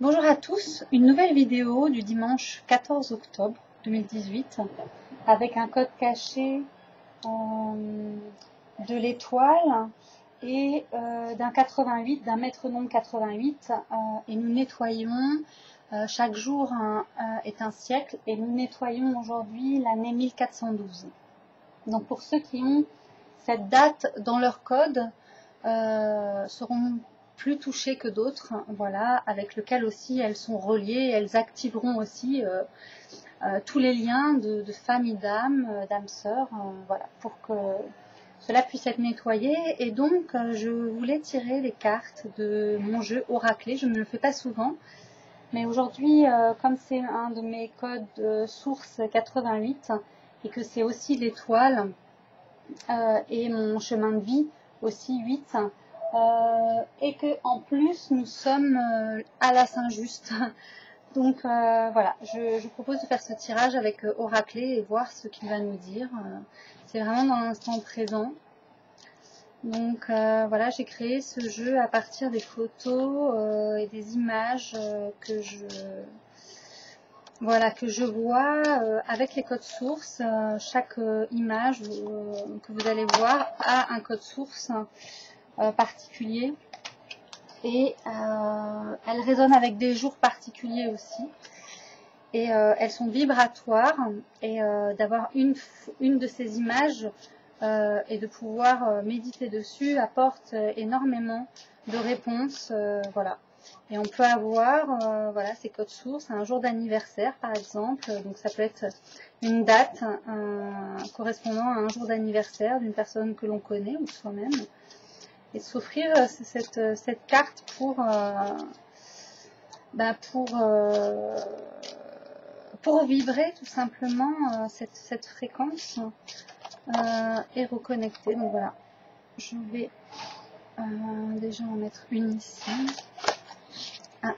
Bonjour à tous, une nouvelle vidéo du dimanche 14 octobre 2018 avec un code caché de l'étoile et d'un 88, d'un métronome 88 et nous nettoyons, chaque jour est un siècle et nous nettoyons aujourd'hui l'année 1412. Donc pour ceux qui ont cette date dans leur code, seront plus touchées que d'autres, voilà, avec lequel aussi elles sont reliées, elles activeront aussi tous les liens de famille d'âme, d'âme sœur, voilà, pour que cela puisse être nettoyé. Et donc je voulais tirer les cartes de mon jeu Oraclé. Je ne le fais pas souvent, mais aujourd'hui, comme c'est un de mes codes source 88 et que c'est aussi l'étoile et mon chemin de vie aussi 8, et que en plus nous sommes à la Saint-Just. Donc voilà, je propose de faire ce tirage avec Oraclé et voir ce qu'il va nous dire. C'est vraiment dans l'instant présent. Donc voilà, j'ai créé ce jeu à partir des photos et des images que je vois avec les codes sources. Chaque image que vous allez voir a un code source particulier et elle résonne avec des jours particuliers aussi. Et elles sont vibratoires, et d'avoir une de ces images et de pouvoir méditer dessus apporte énormément de réponses, voilà. Et on peut avoir voilà, ces codes sources, un jour d'anniversaire par exemple, donc ça peut être une date correspondant à un jour d'anniversaire d'une personne que l'on connaît ou de soi-même, et s'offrir cette carte pour vibrer tout simplement cette fréquence et reconnecter. Donc voilà, je vais déjà en mettre une ici. Ah.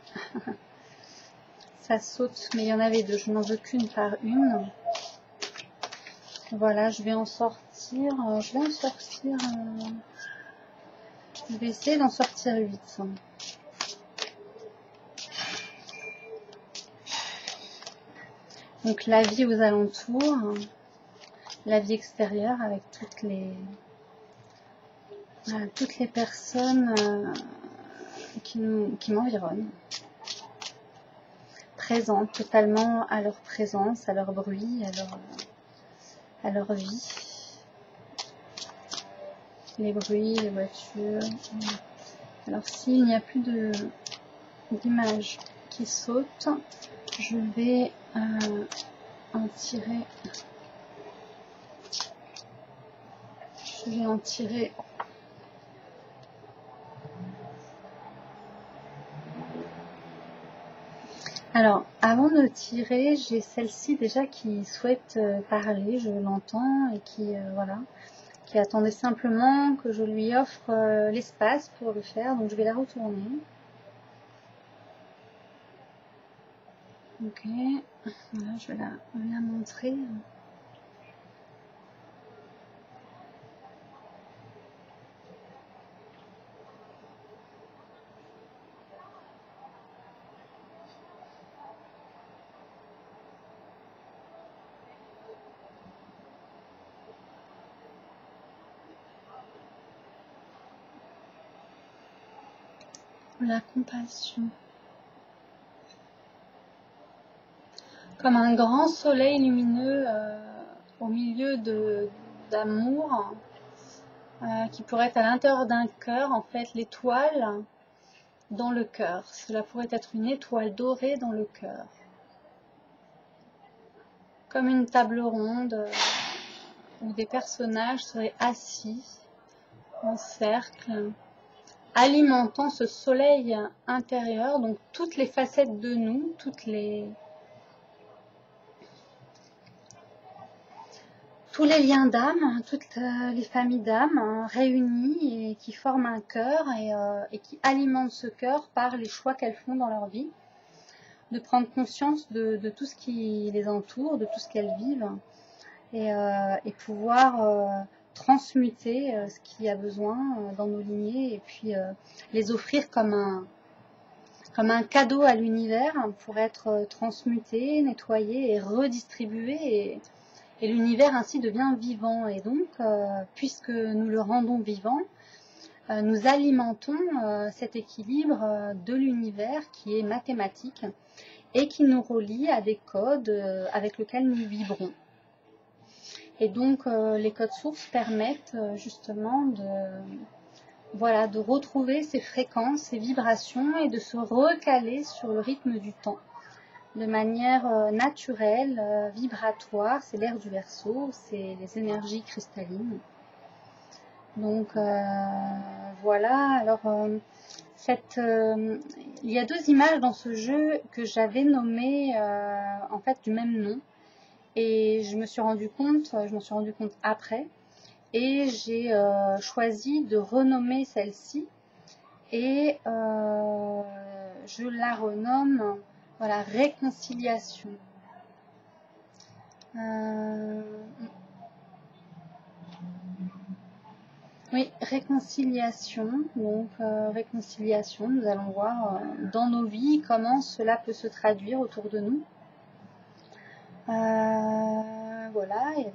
Ça saute, mais il y en avait deux, je n'en veux qu'une par une. Voilà, je vais en sortir, je vais essayer d'en sortir 8. Donc la vie aux alentours, la vie extérieure avec toutes les personnes qui m'environnent, présentes totalement à leur présence, à leur bruit, à leur vie. Les bruits, les voitures. Alors s'il n'y a plus d'images qui sautent, je vais en tirer. Alors, avant de tirer, j'ai celle-ci déjà qui souhaite parler, je l'entends, et voilà, qui attendait simplement que je lui offre l'espace pour le faire, donc je vais la retourner. Ok, voilà, je vais la montrer. La compassion. Comme un grand soleil lumineux au milieu d'amour qui pourrait être à l'intérieur d'un cœur, en fait l'étoile dans le cœur. Cela pourrait être une étoile dorée dans le cœur. Comme une table ronde où des personnages seraient assis en cercle, alimentant ce soleil intérieur, donc toutes les facettes de nous, tous les liens d'âme, toutes les familles d'âme réunies et qui forment un cœur et qui alimentent ce cœur par les choix qu'elles font dans leur vie, de prendre conscience de tout ce qui les entoure, de tout ce qu'elles vivent et pouvoir transmuter ce qu'il y a besoin dans nos lignées et puis les offrir comme comme un cadeau à l'univers pour être transmuté, nettoyé et redistribué. Et l'univers ainsi devient vivant. Et donc, puisque nous le rendons vivant, nous alimentons cet équilibre de l'univers qui est mathématique et qui nous relie à des codes avec lesquels nous vibrons. Et donc, les codes sources permettent justement de retrouver ces fréquences, ces vibrations et de se recaler sur le rythme du temps de manière naturelle, vibratoire. C'est l'air du Verseau, c'est les énergies cristallines. Donc voilà, alors il y a deux images dans ce jeu que j'avais nommées en fait du même nom, et je m'en suis rendu compte après, et j'ai choisi de renommer celle-ci, et je la renomme, voilà, réconciliation. Oui, réconciliation. Donc, réconciliation, nous allons voir dans nos vies comment cela peut se traduire autour de nous. Voilà, il y a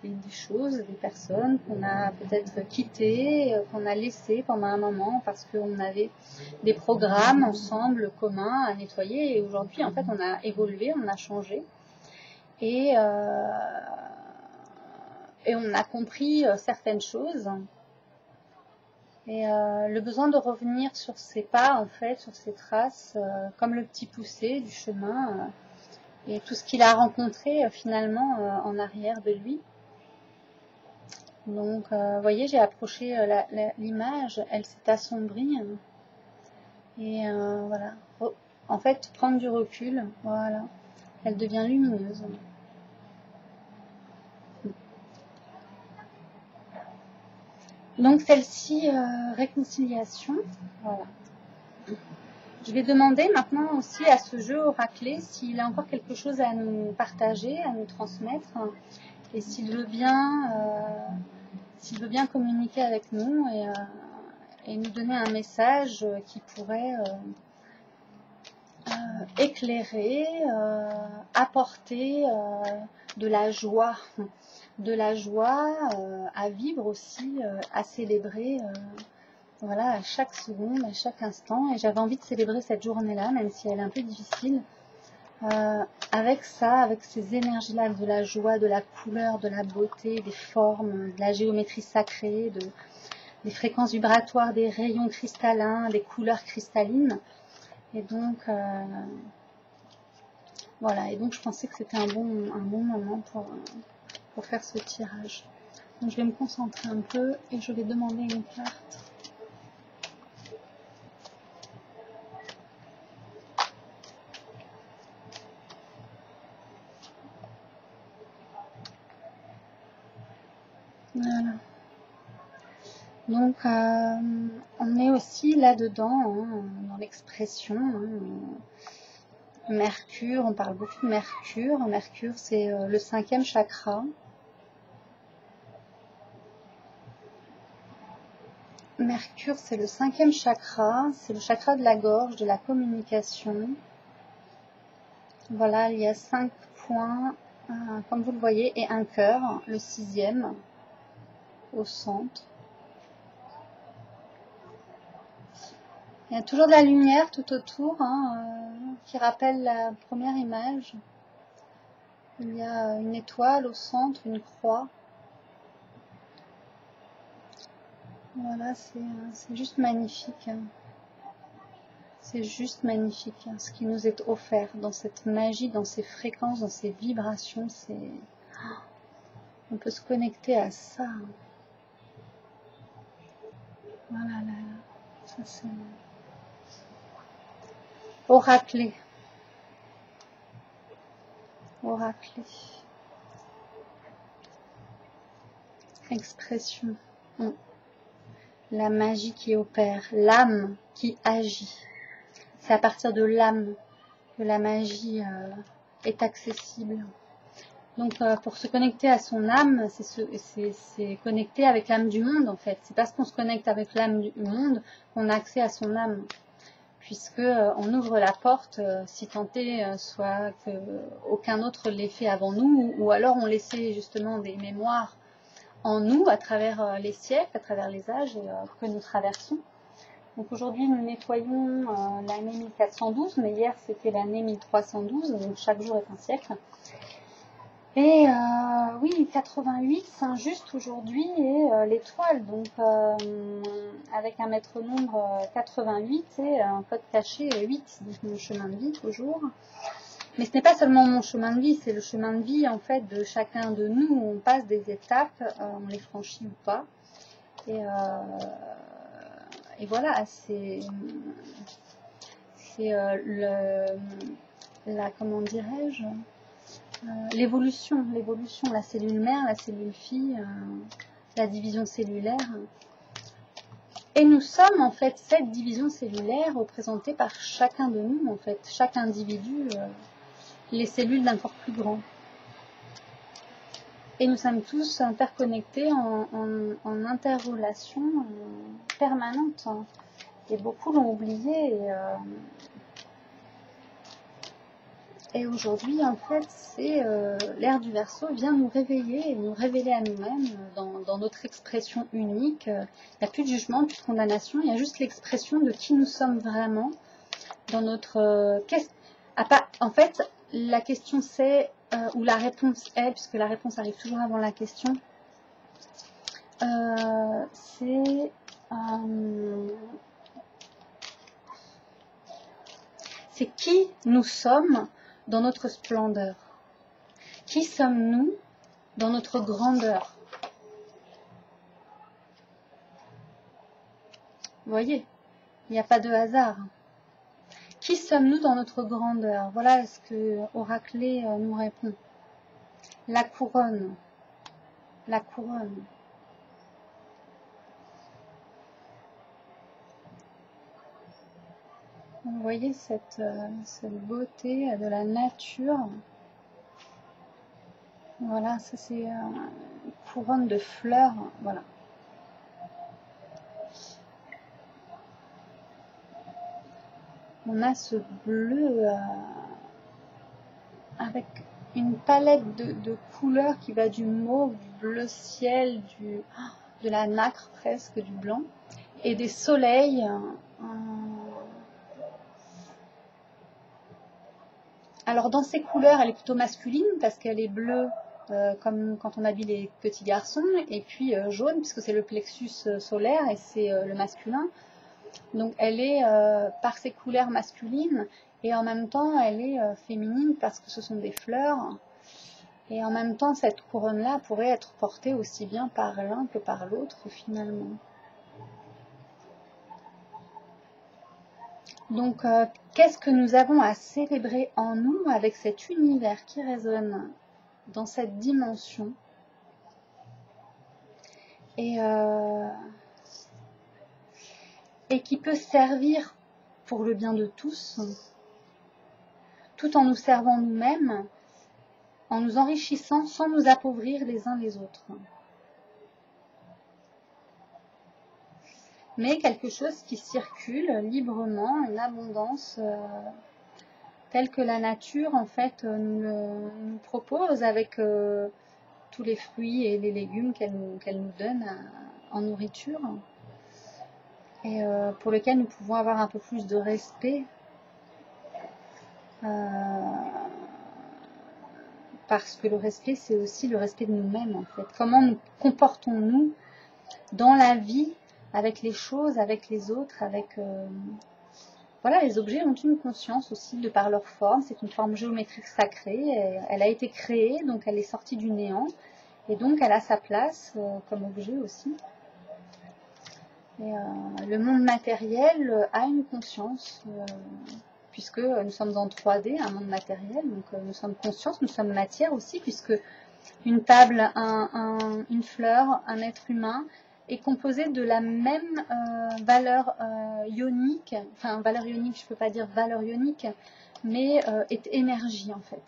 des choses, des personnes qu'on a peut-être quittées, qu'on a laissées pendant un moment parce qu'on avait des programmes ensemble communs à nettoyer. Et aujourd'hui, en fait, on a évolué, on a changé. Et on a compris certaines choses. Et le besoin de revenir sur ses pas, en fait, sur ses traces, comme le petit poussé du chemin, et tout ce qu'il a rencontré finalement en arrière de lui. Donc, vous voyez, j'ai approché l'image, elle s'est assombrie. Et voilà. En fait, prendre du recul, voilà. Elle devient lumineuse. Donc, celle-ci, réconciliation, voilà. Je vais demander maintenant aussi à ce jeu oraclé s'il a encore quelque chose à nous partager, à nous transmettre, et s'il veut bien communiquer avec nous et nous donner un message qui pourrait éclairer, apporter de la joie à vivre aussi, à célébrer. Voilà, à chaque seconde, à chaque instant. Et j'avais envie de célébrer cette journée-là, même si elle est un peu difficile, avec ça, avec ces énergies-là, de la joie, de la couleur, de la beauté, des formes, de la géométrie sacrée, des fréquences vibratoires, des rayons cristallins, des couleurs cristallines. Et donc, voilà. Et donc, je pensais que c'était un bon moment pour faire ce tirage. Donc, je vais me concentrer un peu et je vais demander une carte. Voilà. Donc, on est aussi là-dedans, dans l'expression. Mercure, on parle beaucoup de Mercure. Mercure, c'est le 5e chakra. Mercure, c'est le 5e chakra. C'est le chakra de la gorge, de la communication. Voilà, il y a 5 points, comme vous le voyez, et un cœur, le 6e, au centre. Il y a toujours de la lumière tout autour, qui rappelle la première image. Il y a une étoile au centre, une croix. Voilà, c'est juste magnifique. C'est juste magnifique, ce qui nous est offert dans cette magie, dans ces fréquences, dans ces vibrations. On peut se connecter à ça. Voilà, là, ça c'est oraclé. Oraclé. Expression. La magie qui opère, l'âme qui agit. C'est à partir de l'âme que la magie est accessible. Donc, pour se connecter à son âme, c'est connecter avec l'âme du monde, en fait. C'est parce qu'on se connecte avec l'âme du monde qu'on a accès à son âme. puisque on ouvre la porte, si tant est soit qu'aucun autre l'ait fait avant nous, ou alors on laissait justement des mémoires en nous à travers les siècles, à travers les âges que nous traversons. Donc aujourd'hui nous nettoyons l'année 1412, mais hier c'était l'année 1312, donc chaque jour est un siècle. Et oui, 88, Saint-Just aujourd'hui est l'étoile, donc avec un maître nombre 88 et un code caché 8, donc mon chemin de vie toujours. Mais ce n'est pas seulement mon chemin de vie, c'est le chemin de vie en fait de chacun de nous, où on passe des étapes, on les franchit ou pas. Et voilà, c'est comment dirais-je, l'évolution, la cellule mère, la cellule fille, la division cellulaire. Et nous sommes en fait cette division cellulaire représentée par chacun de nous, en fait, chaque individu, les cellules d'un corps plus grand. Et nous sommes tous interconnectés en interrelation permanente. Et beaucoup l'ont oublié. Et aujourd'hui, en fait, c'est l'ère du Verseau vient nous réveiller et nous révéler à nous-mêmes dans notre expression unique. Il n'y a plus de jugement, plus de condamnation. Il y a juste l'expression de qui nous sommes vraiment dans notre... en fait, la question c'est, ou la réponse est, puisque la réponse arrive toujours avant la question, c'est qui nous sommes dans notre splendeur. Qui sommes-nous dans notre grandeur? Vous voyez, il n'y a pas de hasard. Qui sommes-nous dans notre grandeur? Voilà ce que Oraclé nous répond. La couronne. La couronne. Vous voyez cette beauté de la nature. Voilà, ça c'est une couronne de fleurs. Voilà. On a ce bleu avec une palette de couleurs qui va du mauve, du bleu ciel, de la nacre presque, du blanc, et des soleils. Alors dans ces couleurs, elle est plutôt masculine parce qu'elle est bleue comme quand on habille les petits garçons, et puis jaune puisque c'est le plexus solaire et c'est le masculin. Donc elle est par ses couleurs masculines et en même temps elle est féminine parce que ce sont des fleurs. Et en même temps cette couronne-là pourrait être portée aussi bien par l'un que par l'autre finalement. Donc, qu'est-ce que nous avons à célébrer en nous avec cet univers qui résonne dans cette dimension et qui peut servir pour le bien de tous, tout en nous servant nous-mêmes, en nous enrichissant sans nous appauvrir les uns les autres. Mais quelque chose qui circule librement, une abondance telle que la nature en fait nous propose avec tous les fruits et les légumes qu'elle nous donne en nourriture, et pour lequel nous pouvons avoir un peu plus de respect parce que le respect c'est aussi le respect de nous-mêmes en fait. Comment nous comportons-nous dans la vie, avec les choses, avec les autres, avec... Voilà, les objets ont une conscience aussi de par leur forme. C'est une forme géométrique sacrée. Elle a été créée, donc elle est sortie du néant. Et donc elle a sa place comme objet aussi. Et le monde matériel a une conscience, puisque nous sommes en 3D, un monde matériel. Donc nous sommes conscience, nous sommes matière aussi, puisque une table, une fleur, un être humain est composé de la même valeur ionique, enfin valeur ionique, je ne peux pas dire valeur ionique, mais est énergie en fait.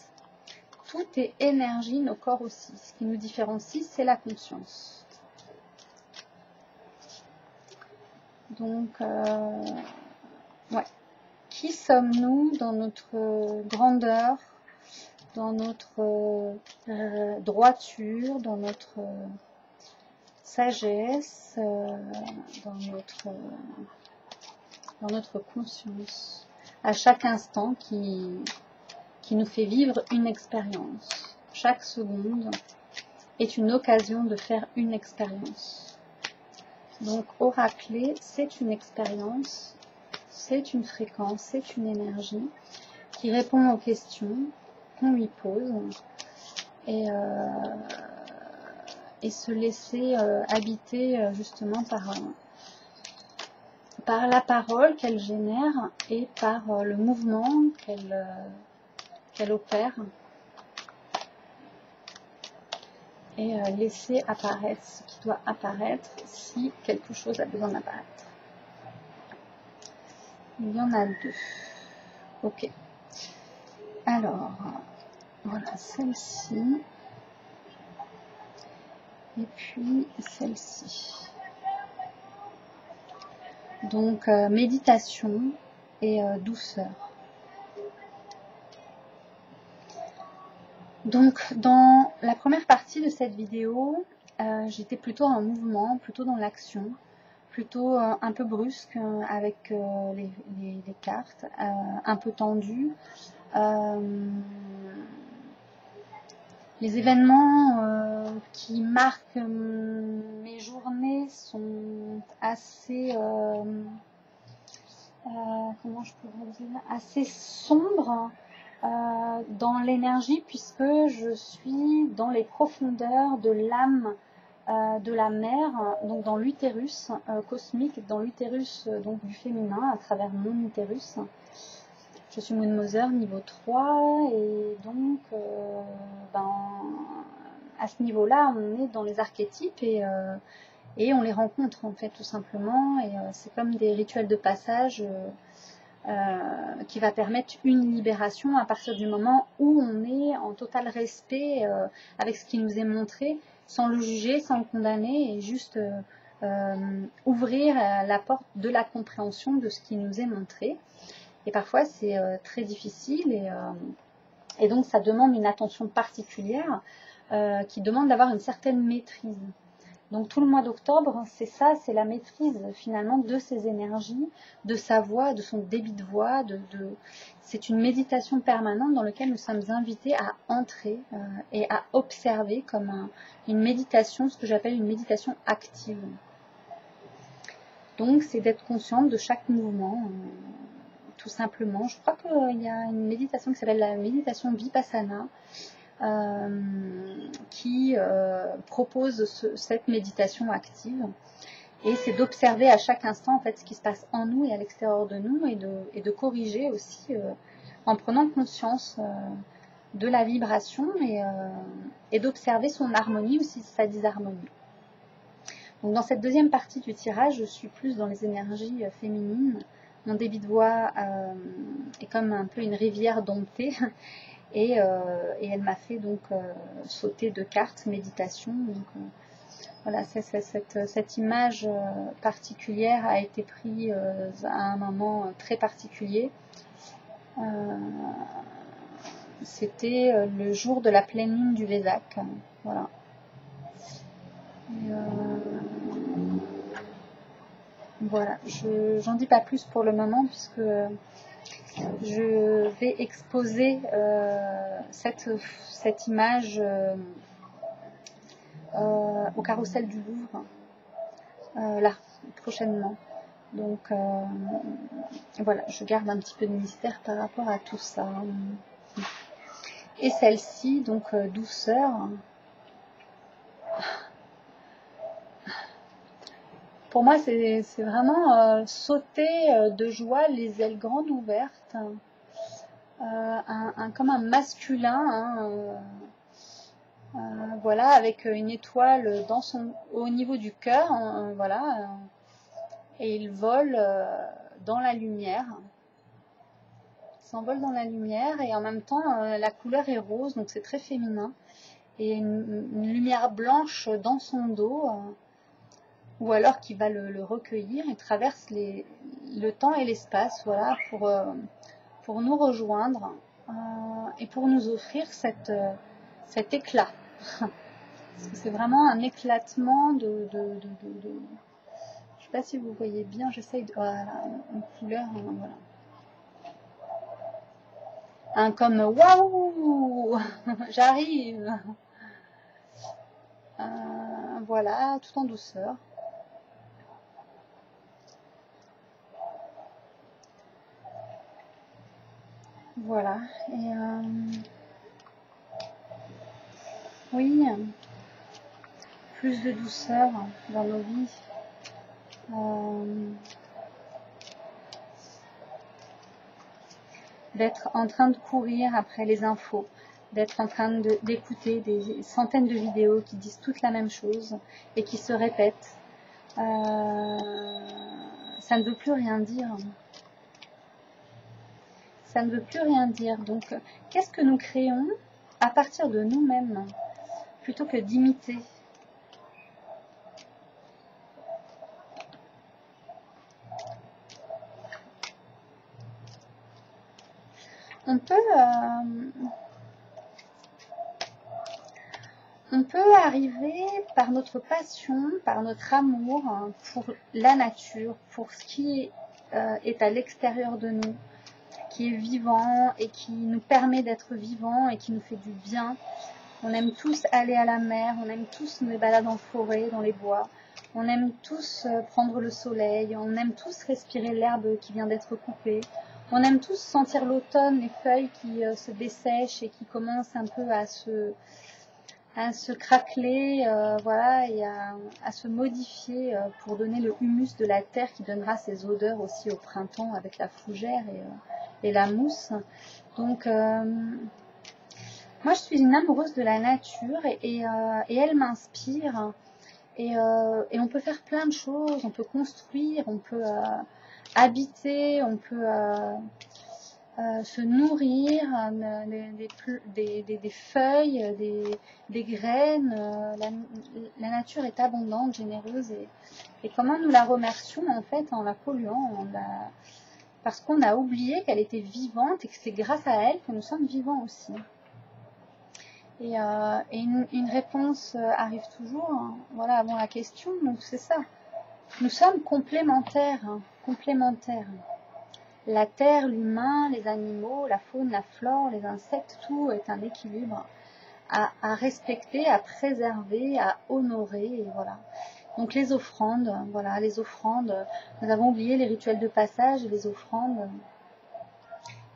Tout est énergie, nos corps aussi. Ce qui nous différencie, c'est la conscience. Donc, ouais. qui sommes-nous dans notre grandeur, dans notre droiture, dans notre sagesse, dans notre conscience, à chaque instant qui nous fait vivre une expérience. Chaque seconde est une occasion de faire une expérience. Donc, oracler, c'est une expérience, c'est une fréquence, c'est une énergie qui répond aux questions qu'on lui pose et se laisser habiter justement par la parole qu'elle génère et par le mouvement qu'elle opère, et laisser apparaître ce qui doit apparaître si quelque chose a besoin d'apparaître. Il y en a deux. Ok. Alors, voilà, celle-ci. Et puis celle-ci. Donc, méditation et douceur. Donc, dans la première partie de cette vidéo, j'étais plutôt en mouvement, plutôt dans l'action, plutôt un peu brusque avec les cartes, un peu tendue. Les événements qui marquent mes journées sont assez, comment je pourrais dire, assez sombres dans l'énergie, puisque je suis dans les profondeurs de l'âme de la mère, donc dans l'utérus cosmique, dans l'utérus donc du féminin, à travers mon utérus. Je suis Moon Mother niveau 3 et donc à ce niveau-là, on est dans les archétypes et on les rencontre en fait tout simplement, et c'est comme des rituels de passage qui va permettre une libération à partir du moment où on est en total respect avec ce qui nous est montré, sans le juger, sans le condamner, et juste ouvrir la porte de la compréhension de ce qui nous est montré. Et parfois c'est très difficile, et donc ça demande une attention particulière qui demande d'avoir une certaine maîtrise. Donc tout le mois d'octobre, c'est ça, c'est la maîtrise finalement de ses énergies, de sa voix, de son débit de voix. C'est une méditation permanente dans laquelle nous sommes invités à entrer et à observer comme une méditation, ce que j'appelle une méditation active. Donc c'est d'être consciente de chaque mouvement, tout simplement. Je crois qu'il y a une méditation qui s'appelle la méditation Vipassana, qui propose cette méditation active, et c'est d'observer à chaque instant en fait ce qui se passe en nous et à l'extérieur de nous, et de corriger aussi en prenant conscience de la vibration, et d'observer son harmonie ou sa disharmonie. Donc dans cette deuxième partie du tirage, je suis plus dans les énergies féminines. Mon débit de voix est comme un peu une rivière domptée. Et elle m'a fait donc sauter 2 cartes méditation. Donc voilà, cette image particulière a été prise à un moment très particulier. C'était le jour de la pleine lune du Vesak. Voilà. Voilà, j'en dis pas plus pour le moment, puisque je vais exposer cette image au carrousel du Louvre là, prochainement. Donc voilà, je garde un petit peu de mystère par rapport à tout ça. Et celle-ci, donc douceur. Pour moi, c'est vraiment sauter de joie, les ailes grandes ouvertes, comme un masculin, voilà, avec une étoile au niveau du cœur, voilà, et il vole dans la lumière. Il s'envole dans la lumière, et en même temps, la couleur est rose, donc c'est très féminin, et une lumière blanche dans son dos. ou alors qui va le recueillir. Il traverse le temps et l'espace, voilà, pour nous rejoindre et pour nous offrir cet éclat. Parce que c'est vraiment un éclatement de je sais pas si vous voyez bien, j'essaye de... Voilà, une couleur, voilà. Comme waouh, j'arrive. Voilà, tout en douceur. Voilà. Et oui, plus de douceur dans nos vies. D'être en train de courir après les infos, d'être en train d'écouter des centaines de vidéos qui disent toutes la même chose et qui se répètent. Ça ne veut plus rien dire. Ça ne veut plus rien dire. Donc, qu'est-ce que nous créons à partir de nous-mêmes, plutôt que d'imiter ? On peut arriver par notre passion, par notre amour pour la nature, pour ce qui est à l'extérieur de nous, qui est vivant et qui nous permet d'être vivants et qui nous fait du bien. On aime tous aller à la mer, on aime tous nos balades en forêt, dans les bois, on aime tous prendre le soleil, on aime tous respirer l'herbe qui vient d'être coupée, on aime tous sentir l'automne, les feuilles qui se dessèchent et qui commencent un peu à se craqueler, voilà, et à se modifier pour donner le humus de la terre qui donnera ses odeurs aussi au printemps avec la fougère et la mousse. Donc, moi, je suis une amoureuse de la nature et elle m'inspire. Et on peut faire plein de choses. On peut construire, on peut habiter, on peut se nourrir des feuilles, des graines. La nature est abondante, généreuse. Et comment nous la remercions en fait en la polluant, parce qu'on a oublié qu'elle était vivante et que c'est grâce à elle que nous sommes vivants aussi. Et une réponse arrive toujours, hein, voilà, avant la question. Donc c'est ça. Nous sommes complémentaires, hein, complémentaires. La terre, l'humain, les animaux, la faune, la flore, les insectes, tout est un équilibre à respecter, à préserver, à honorer. Et voilà. Donc les offrandes, voilà, les offrandes. Nous avons oublié les rituels de passage et les offrandes.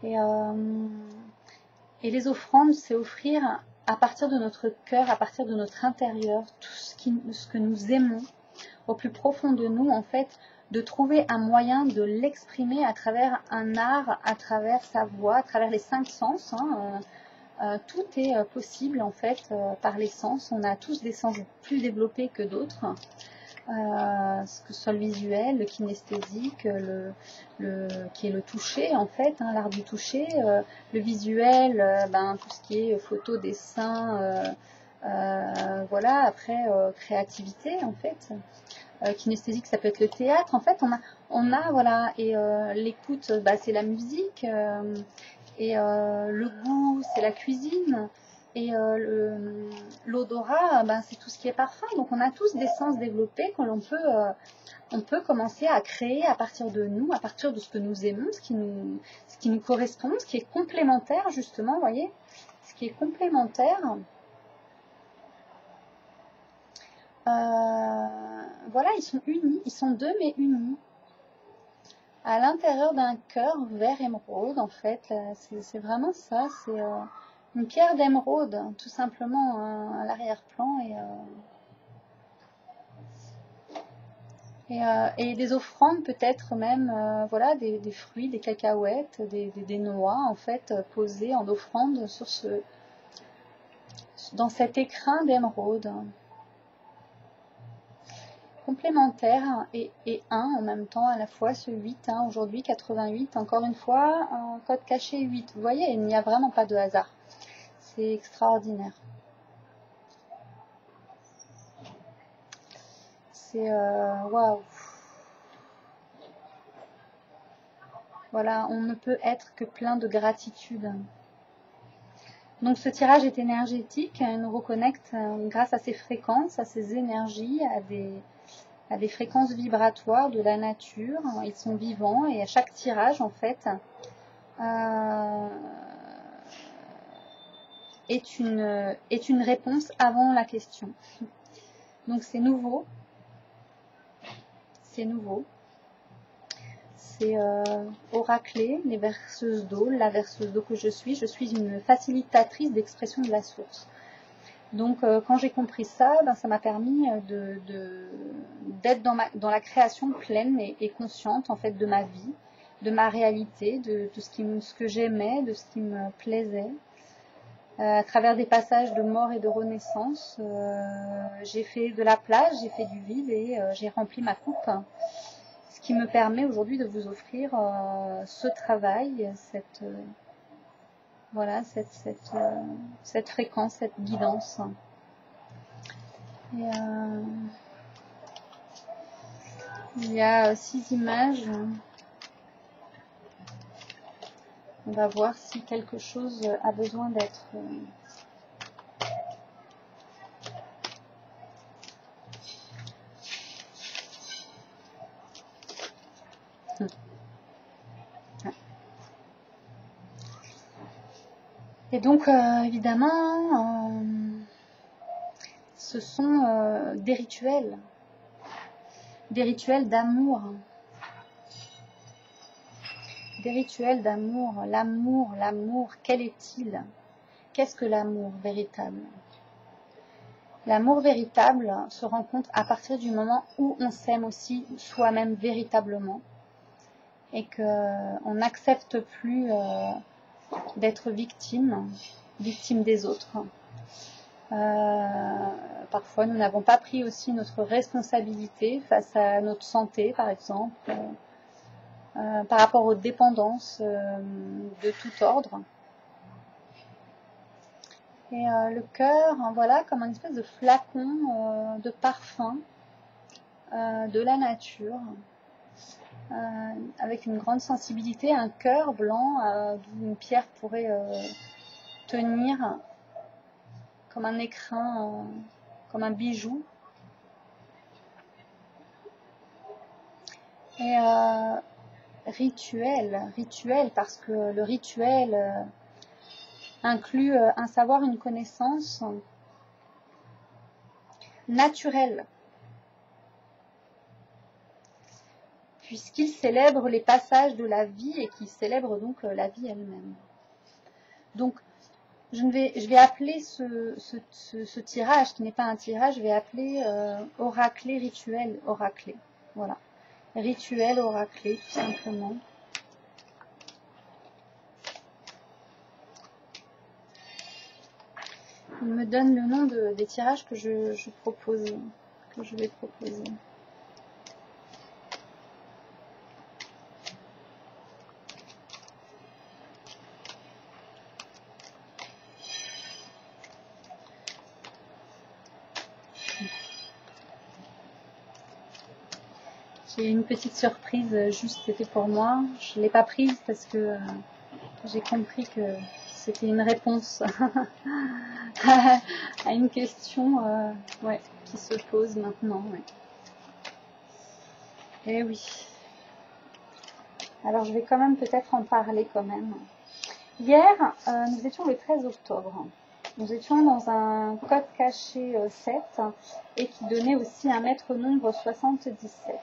Et les offrandes, c'est offrir à partir de notre cœur, à partir de notre intérieur, tout ce que nous aimons, au plus profond de nous, en fait, de trouver un moyen de l'exprimer à travers un art, à travers sa voix, à travers les 5 sens. Tout est possible, en fait, par les sens. On a tous des sens plus développés que d'autres. Que ce soit le visuel, le kinesthésique, qui est le toucher en fait, hein, l'art du toucher, le visuel, tout ce qui est photo, dessin, voilà, après créativité en fait, kinesthésique ça peut être le théâtre, en fait on a voilà, et l'écoute c'est la musique, et le goût c'est la cuisine. Et l'odorat, c'est tout ce qui est parfum. Donc on a tous des sens développés que on peut commencer à créer à partir de nous, à partir de ce que nous aimons, ce qui nous correspond, ce qui est complémentaire justement, vous voyez, ce qui est complémentaire. Voilà, ils sont unis, ils sont deux mais unis. À l'intérieur d'un cœur vert émeraude, en fait, c'est vraiment ça, c'est une pierre d'émeraude, tout simplement à l'arrière-plan, et des offrandes peut-être même, voilà, des fruits, des cacahuètes, des noix, en fait, posées en offrande dans cet écrin d'émeraude. Complémentaire et un en même temps, à la fois ce 8, hein, aujourd'hui 88, encore une fois, un code caché 8. Vous voyez, il n'y a vraiment pas de hasard. C'est extraordinaire. C'est waouh. Voilà, on ne peut être que plein de gratitude. Donc ce tirage est énergétique, il nous reconnecte grâce à ses fréquences, à ses énergies, à des fréquences vibratoires de la nature. Ils sont vivants et à chaque tirage en fait est une réponse avant la question. Donc c'est nouveau. C'est nouveau. C'est oraclé, les verseuses d'eau, la verseuse d'eau que je suis une facilitatrice d'expression de la source. Donc quand j'ai compris ça, ben, ça m'a permis d'être dans la création pleine et consciente en fait de ma vie, de ma réalité, de ce que j'aimais, de ce qui me plaisait. À travers des passages de mort et de renaissance, j'ai fait de la place, j'ai fait du vide et j'ai rempli ma coupe. Ce qui me permet aujourd'hui de vous offrir ce travail, voilà, cette fréquence, cette guidance. Et, il y a 6 images. On va voir si quelque chose a besoin d'être... Et donc, évidemment, ce sont des rituels d'amour. Des rituels d'amour. L'amour, quel est-il? Qu'est-ce que l'amour véritable? L'amour véritable se rencontre à partir du moment où on s'aime aussi soi-même véritablement et qu'on n'accepte plus d'être victime des autres. Parfois, nous n'avons pas pris aussi notre responsabilité face à notre santé, par exemple, par rapport aux dépendances de tout ordre. Et le cœur, voilà, comme un espèce de flacon de parfum de la nature, avec une grande sensibilité, un cœur blanc d'où une pierre pourrait tenir comme un écrin, comme un bijou. Et rituel, parce que le rituel inclut un savoir, une connaissance naturelle, puisqu'il célèbre les passages de la vie et qu'il célèbre donc la vie elle-même. Donc, je vais appeler ce tirage, qui n'est pas un tirage, je vais appeler oraclé, rituel, oraclé. Voilà. Rituel, oraclé, tout simplement. Il me donne le nom des tirages que je vais proposer. J'ai une petite surprise, juste c'était pour moi. Je ne l'ai pas prise parce que j'ai compris que c'était une réponse à une question qui se pose maintenant. Ouais. Eh oui. Alors je vais quand même peut-être en parler quand même. Hier, nous étions le 13 octobre. Nous étions dans un code caché 7 et qui donnait aussi un maître nombre 77.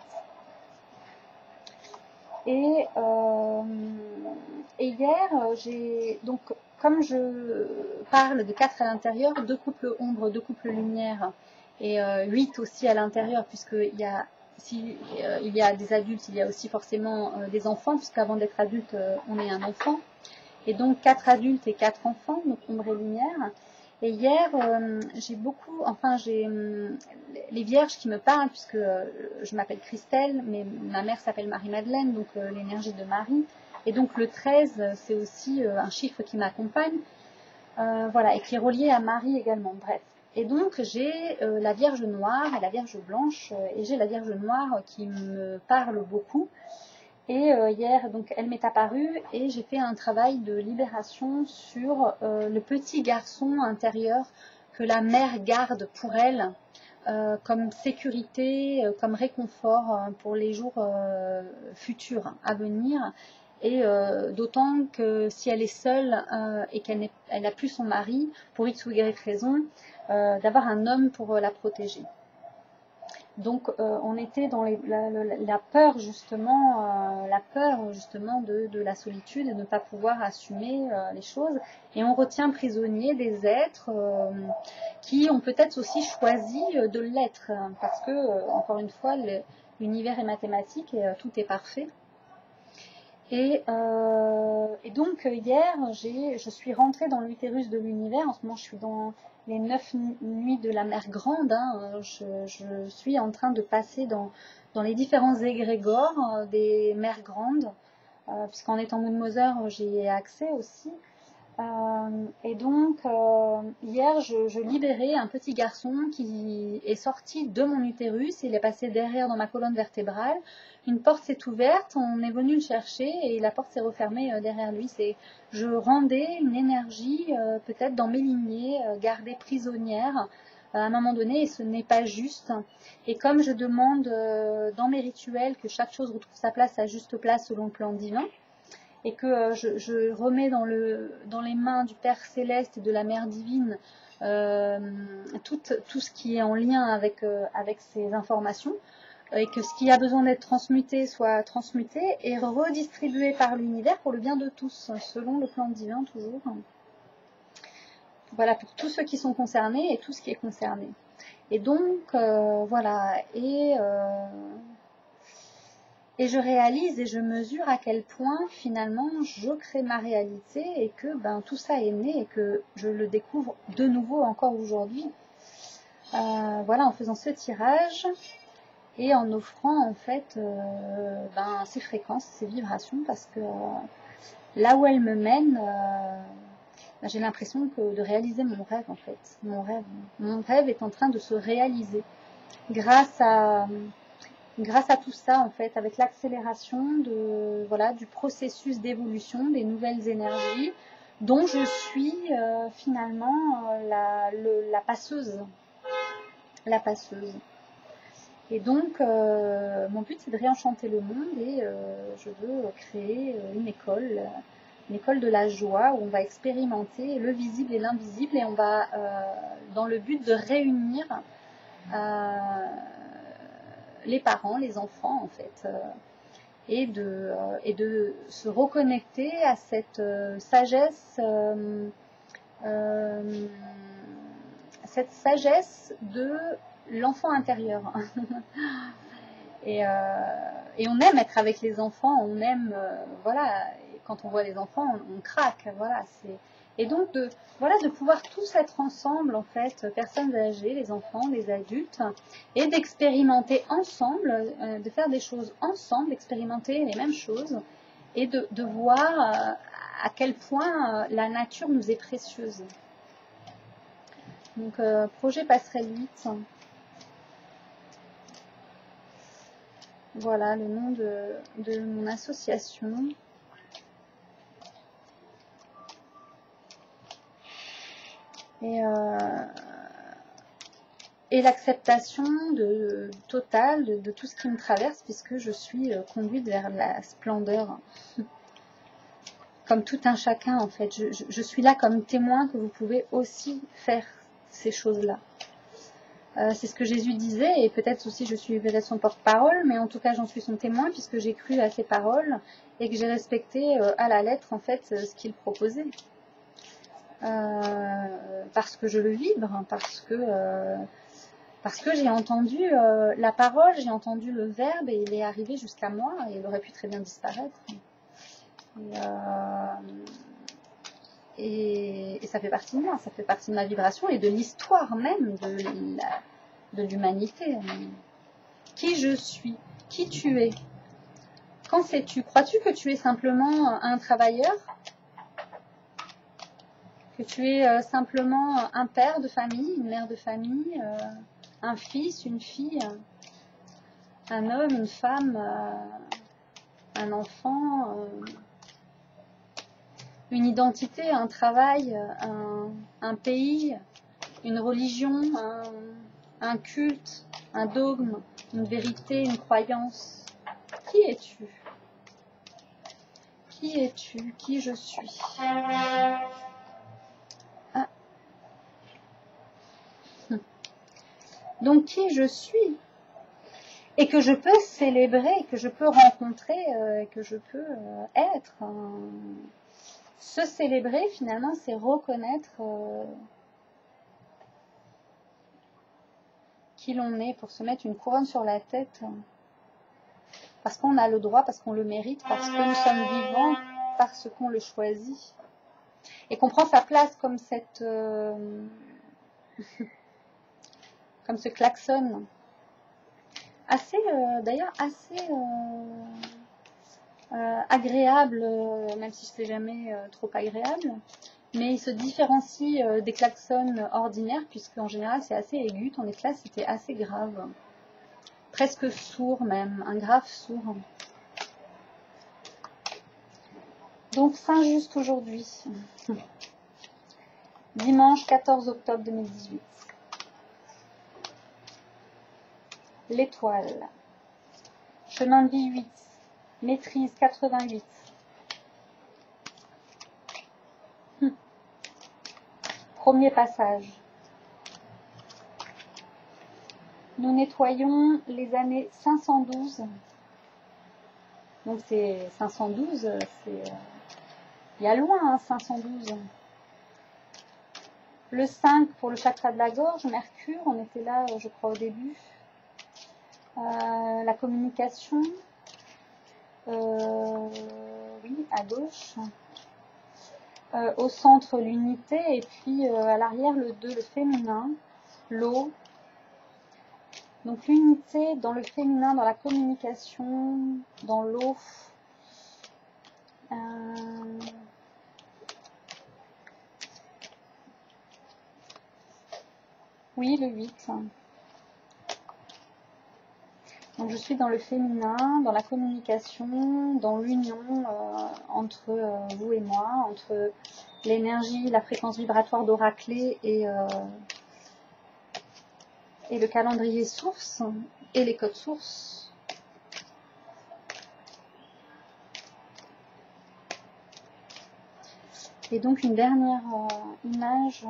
Et hier, donc comme je parle de 4 à l'intérieur, 2 couples ombre, 2 couples lumière et 8 aussi à l'intérieur, puisqu'il y a il y a des adultes, il y a aussi forcément des enfants, puisqu'avant d'être adulte, on est un enfant. Et donc 4 adultes et 4 enfants, donc ombre et lumière. Et hier, j'ai les vierges qui me parlent, puisque je m'appelle Christelle, mais ma mère s'appelle Marie-Madeleine, donc l'énergie de Marie. Et donc le 13, c'est aussi un chiffre qui m'accompagne, voilà, et qui est relié à Marie également, bref. Et donc j'ai la Vierge Noire et la Vierge Blanche, et j'ai la Vierge Noire qui me parle beaucoup. Et hier, donc, elle m'est apparue et j'ai fait un travail de libération sur le petit garçon intérieur que la mère garde pour elle comme sécurité, comme réconfort pour les jours futurs à venir. Et d'autant que si elle est seule et qu'elle n'a plus son mari, pour X ou Y raison, d'avoir un homme pour la protéger. Donc on était dans la peur justement, de la solitude et de ne pas pouvoir assumer les choses. Et on retient prisonniers des êtres qui ont peut-être aussi choisi de l'être, parce que encore une fois l'univers est mathématique et tout est parfait. Et donc hier, je suis rentrée dans l'utérus de l'univers. En ce moment, je suis dans les 9 nuits de la mer grande. Je suis en train de passer dans les différents égrégores des mers grandes, puisqu'en étant Moon Mother, j'y ai accès aussi. Et donc, hier, je libérais un petit garçon qui est sorti de mon utérus. Il est passé derrière dans ma colonne vertébrale. Une porte s'est ouverte, on est venu le chercher et la porte s'est refermée derrière lui. Je rendais une énergie, peut-être dans mes lignées, gardée prisonnière à un moment donné, et ce n'est pas juste. Et comme je demande dans mes rituels que chaque chose retrouve sa place à juste place selon le plan divin, et que je remets dans les mains du Père Céleste et de la Mère Divine tout ce qui est en lien avec ces informations, et que ce qui a besoin d'être transmuté soit transmuté et redistribué par l'univers pour le bien de tous, selon le plan divin toujours. Voilà, pour tous ceux qui sont concernés et tout ce qui est concerné. Et donc, voilà, et je réalise et je mesure à quel point finalement je crée ma réalité et que tout ça est né et que je le découvre de nouveau encore aujourd'hui. Voilà, en faisant ce tirage et en offrant en fait ces fréquences, ces vibrations, parce que là où elles me mènent, j'ai l'impression de réaliser mon rêve en fait. Mon rêve est en train de se réaliser grâce à tout ça, en fait, avec l'accélération du processus d'évolution des nouvelles énergies, dont je suis finalement la passeuse. La passeuse. Et donc, mon but, c'est de réenchanter le monde et je veux créer une école de la joie où on va expérimenter le visible et l'invisible, et on va, dans le but de réunir les parents, les enfants en fait, et de se reconnecter à cette sagesse, de l'enfant intérieur. Et on aime être avec les enfants, on aime, voilà, quand on voit les enfants, on craque, voilà, et donc de pouvoir tous être ensemble, en fait, personnes âgées, les enfants, les adultes, et d'expérimenter ensemble, de faire des choses ensemble, d'expérimenter les mêmes choses, et de voir à quel point la nature nous est précieuse. Donc, projet Passerelle 8. Voilà le nom de mon association. Et l'acceptation totale de tout ce qui me traverse, puisque je suis conduite vers la splendeur, comme tout un chacun en fait. Je suis là comme témoin que vous pouvez aussi faire ces choses-là. C'est ce que Jésus disait, et peut-être aussi je suis peut-être son porte-parole, mais en tout cas j'en suis son témoin, puisque j'ai cru à ses paroles et que j'ai respecté à la lettre en fait ce qu'il proposait. Parce que je le vibre, parce que j'ai entendu la parole, j'ai entendu le verbe, et il est arrivé jusqu'à moi, et il aurait pu très bien disparaître. Et ça fait partie de moi, ça fait partie de ma vibration et de l'histoire même de l'humanité. Qui je suis, qui tu es, qu'en sais-tu? Crois-tu que tu es simplement un travailleur? que tu es simplement un père de famille, une mère de famille, un fils, une fille, un homme, une femme, un enfant, une identité, un travail, un pays, une religion, un culte, un dogme, une vérité, une croyance. Qui es-tu? Qui es-tu? Qui je suis? Ah. Donc qui je suis? Et que je peux célébrer, que je peux rencontrer, que je peux être. Se célébrer, finalement, c'est reconnaître qui l'on est, pour se mettre une couronne sur la tête. Parce qu'on a le droit, parce qu'on le mérite, parce que nous sommes vivants, parce qu'on le choisit. Et qu'on prend sa place comme comme ce klaxon. D'ailleurs assez agréable, même si c'est jamais trop agréable, mais il se différencie des klaxons ordinaires, puisque en général c'est assez aigu, tandis que là c'était assez grave, presque sourd même, un grave sourd. Donc Saint-Just aujourd'hui, dimanche 14 octobre 2018. L'étoile, chemin de vie 8, maîtrise 88. Premier passage. Nous nettoyons les années 512. Donc c'est 512, il y a loin, hein, 512. Le 5 pour le chakra de la gorge, Mercure, on était là, je crois, au début. La communication, oui, à gauche. Au centre, l'unité, et puis à l'arrière, le 2, le féminin, l'eau. Donc l'unité dans le féminin, dans la communication, dans l'eau. Oui, le 8. Donc je suis dans le féminin, dans la communication, dans l'union entre vous et moi, entre l'énergie, la fréquence vibratoire d'Oraclée et le calendrier source et les codes sources. Et donc une dernière image.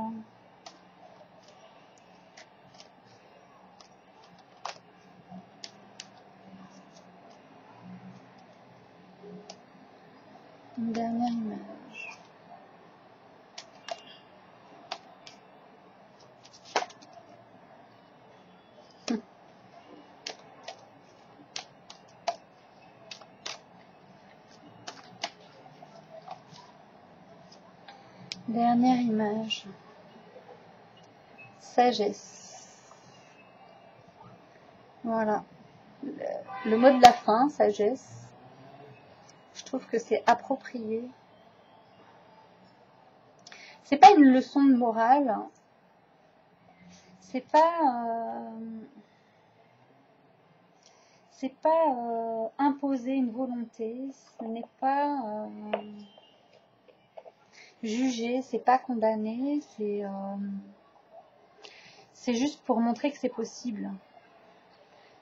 Une dernière image. Dernière image. Sagesse. Voilà. Le mot de la fin, sagesse. Je trouve que c'est approprié. C'est pas une leçon de morale. C'est pas imposer une volonté. Ce n'est pas juger. C'est pas condamner. C'est juste pour montrer que c'est possible.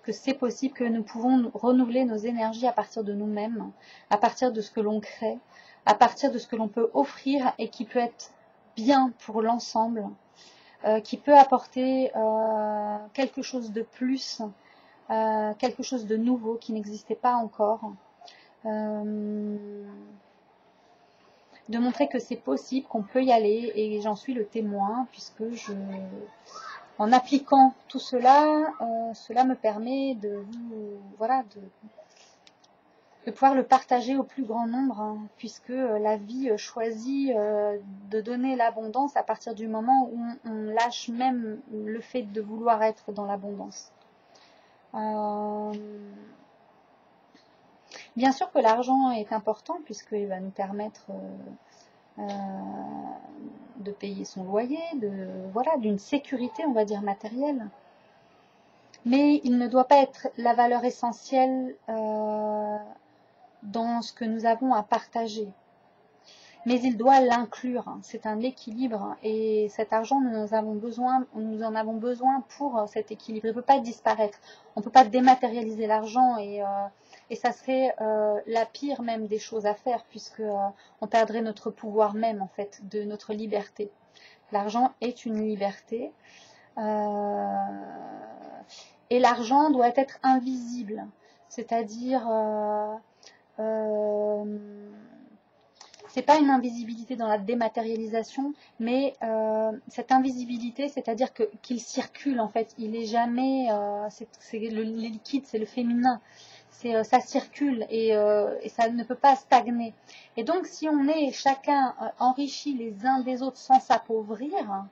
Que c'est possible, que nous pouvons renouveler nos énergies à partir de nous-mêmes, à partir de ce que l'on crée, à partir de ce que l'on peut offrir et qui peut être bien pour l'ensemble, qui peut apporter quelque chose de plus, quelque chose de nouveau qui n'existait pas encore. De montrer que c'est possible, qu'on peut y aller, et j'en suis le témoin, puisque en appliquant tout cela, cela me permet de pouvoir le partager au plus grand nombre, hein, puisque la vie choisit de donner l'abondance à partir du moment où on lâche même le fait de vouloir être dans l'abondance. Bien sûr que l'argent est important, puisqu'il va nous permettre de payer son loyer, voilà, d'une sécurité, on va dire, matérielle. Mais il ne doit pas être la valeur essentielle dans ce que nous avons à partager. Mais il doit l'inclure. C'est un équilibre et cet argent, nous en avons besoin pour cet équilibre. Il ne peut pas disparaître. On ne peut pas dématérialiser l'argent et ça serait la pire même des choses à faire puisque on perdrait notre pouvoir même en fait, de notre liberté. L'argent est une liberté et l'argent doit être invisible, c'est-à-dire c'est pas une invisibilité dans la dématérialisation, mais cette invisibilité, c'est-à-dire qu'il circule en fait, il est jamais, les liquides, c'est le féminin, ça circule et ça ne peut pas stagner. Et donc si on est chacun enrichi les uns des autres sans s'appauvrir,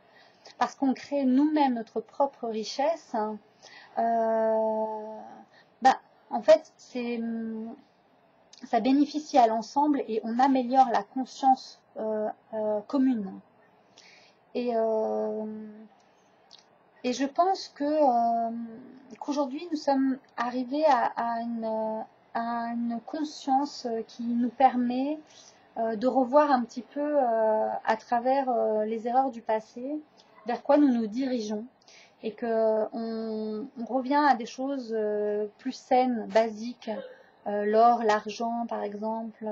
parce qu'on crée nous-mêmes notre propre richesse, en fait ça bénéficie à l'ensemble et on améliore la conscience commune. Et je pense qu'aujourd'hui, nous sommes arrivés à une conscience qui nous permet de revoir un petit peu à travers les erreurs du passé, vers quoi nous nous dirigeons. Et qu'on revient à des choses plus saines, basiques, l'or, l'argent par exemple,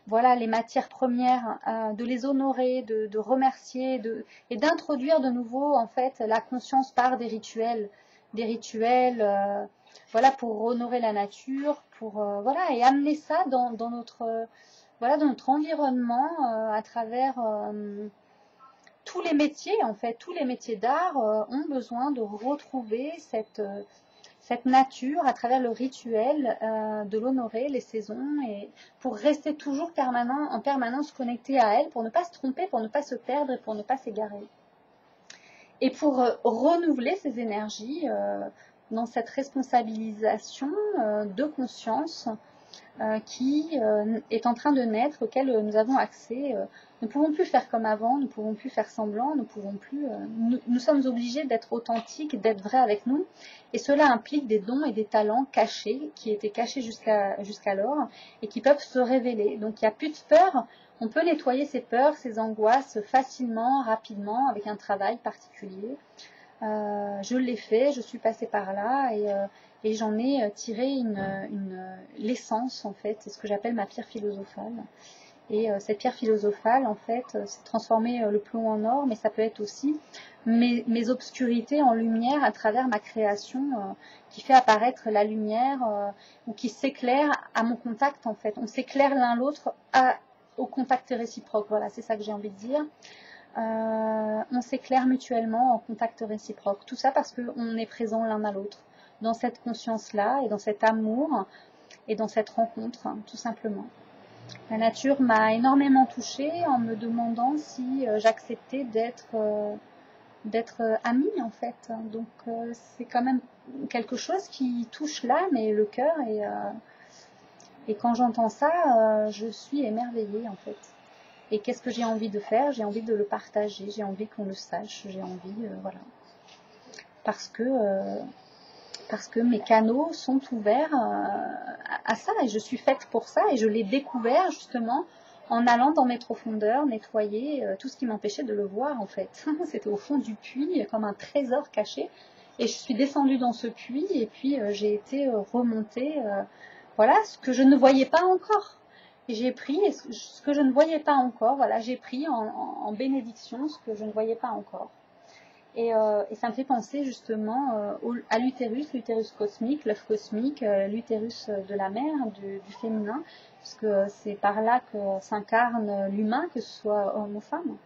voilà, les matières premières, de les honorer, de remercier et d'introduire de nouveau en fait la conscience par des rituels voilà, pour honorer la nature, voilà, et amener ça dans notre environnement à travers tous les métiers, en fait, tous les métiers d'art ont besoin de retrouver cette nature à travers le rituel, de l'honorer, les saisons, et pour rester toujours en permanence connecté à elle, pour ne pas se tromper, pour ne pas se perdre et pour ne pas s'égarer. Et pour renouveler ces énergies dans cette responsabilisation de conscience qui est en train de naître, auquel nous avons accès. Nous ne pouvons plus faire comme avant, nous ne pouvons plus faire semblant, nous sommes obligés d'être authentiques, d'être vrais avec nous. Et cela implique des dons et des talents cachés, qui étaient cachés jusqu'alors, et qui peuvent se révéler. Donc il n'y a plus de peur, on peut nettoyer ces peurs, ces angoisses facilement, rapidement, avec un travail particulier. Je l'ai fait, je suis passée par là et j'en ai tiré l'essence en fait, c'est ce que j'appelle ma pierre philosophale. Et cette pierre philosophale en fait, c'est transformer le plomb en or, mais ça peut être aussi mes obscurités en lumière à travers ma création qui fait apparaître la lumière ou qui s'éclaire à mon contact en fait. On s'éclaire l'un l'autre au contact réciproque, voilà, c'est ça que j'ai envie de dire. On s'éclaire mutuellement en contact réciproque. Tout ça parce qu'on est présent l'un à l'autre, dans cette conscience-là et dans cet amour et dans cette rencontre, hein, tout simplement. La nature m'a énormément touchée en me demandant si j'acceptais d'être amie en fait. Donc c'est quand même quelque chose qui touche l'âme et le cœur et quand j'entends ça, je suis émerveillée en fait. Et qu'est-ce que j'ai envie de faire? J'ai envie de le partager, j'ai envie qu'on le sache, j'ai envie, voilà. Parce que mes canaux sont ouverts à ça et je suis faite pour ça et je l'ai découvert justement en allant dans mes profondeurs, nettoyer tout ce qui m'empêchait de le voir en fait. C'était au fond du puits comme un trésor caché et je suis descendue dans ce puits et puis j'ai été remontée, voilà, ce que je ne voyais pas encore. Et j'ai pris ce que je ne voyais pas encore, voilà, j'ai pris en bénédiction ce que je ne voyais pas encore. Et ça me fait penser justement à l'utérus cosmique, l'œuf cosmique, l'utérus de la mère, du féminin, parce que c'est par là que s'incarne l'humain, que ce soit homme ou femme.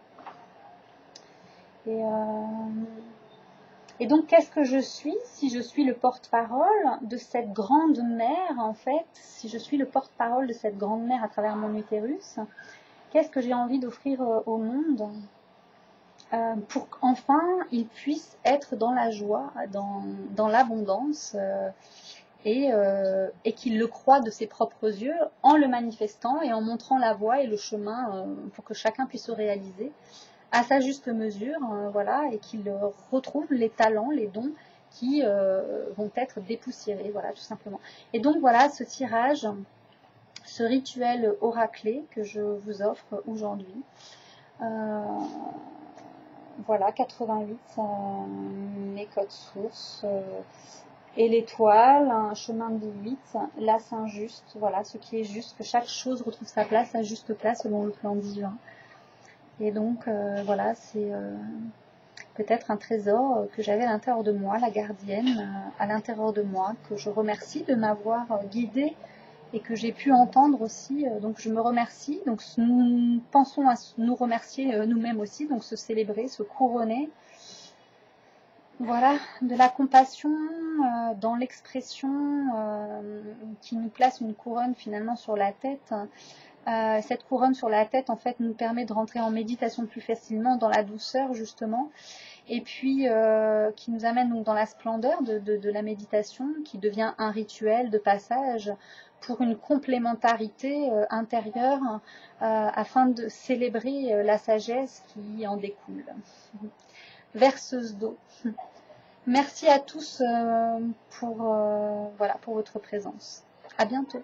Et donc, qu'est-ce que je suis si je suis le porte-parole de cette grande mère, en fait, si je suis le porte-parole de cette grande mère à travers mon utérus, qu'est-ce que j'ai envie d'offrir au monde pour qu'enfin il puisse être dans la joie, dans l'abondance et qu'il le croit de ses propres yeux en le manifestant et en montrant la voie et le chemin pour que chacun puisse se réaliser à sa juste mesure, voilà, et qu'il retrouve les talents, les dons qui vont être dépoussiérés, voilà, tout simplement. Et donc voilà, ce tirage, ce rituel oraclé que je vous offre aujourd'hui. Voilà, 88, mes codes sources, et l'étoile, un chemin de 8, là c'est injuste, voilà, ce qui est juste, que chaque chose retrouve sa place, sa juste place selon le plan divin. Et donc, voilà, c'est peut-être un trésor que j'avais à l'intérieur de moi, la gardienne à l'intérieur de moi, que je remercie de m'avoir guidée et que j'ai pu entendre aussi. Donc je me remercie. Donc nous pensons à nous remercier nous-mêmes aussi, donc se célébrer, se couronner. Voilà, de la compassion dans l'expression qui nous place une couronne finalement sur la tête. Cette couronne sur la tête en fait nous permet de rentrer en méditation plus facilement dans la douceur justement, et puis qui nous amène donc dans la splendeur de la méditation, qui devient un rituel de passage pour une complémentarité intérieure afin de célébrer la sagesse qui en découle. Verseuse d'eau. Merci à tous pour votre présence. À bientôt.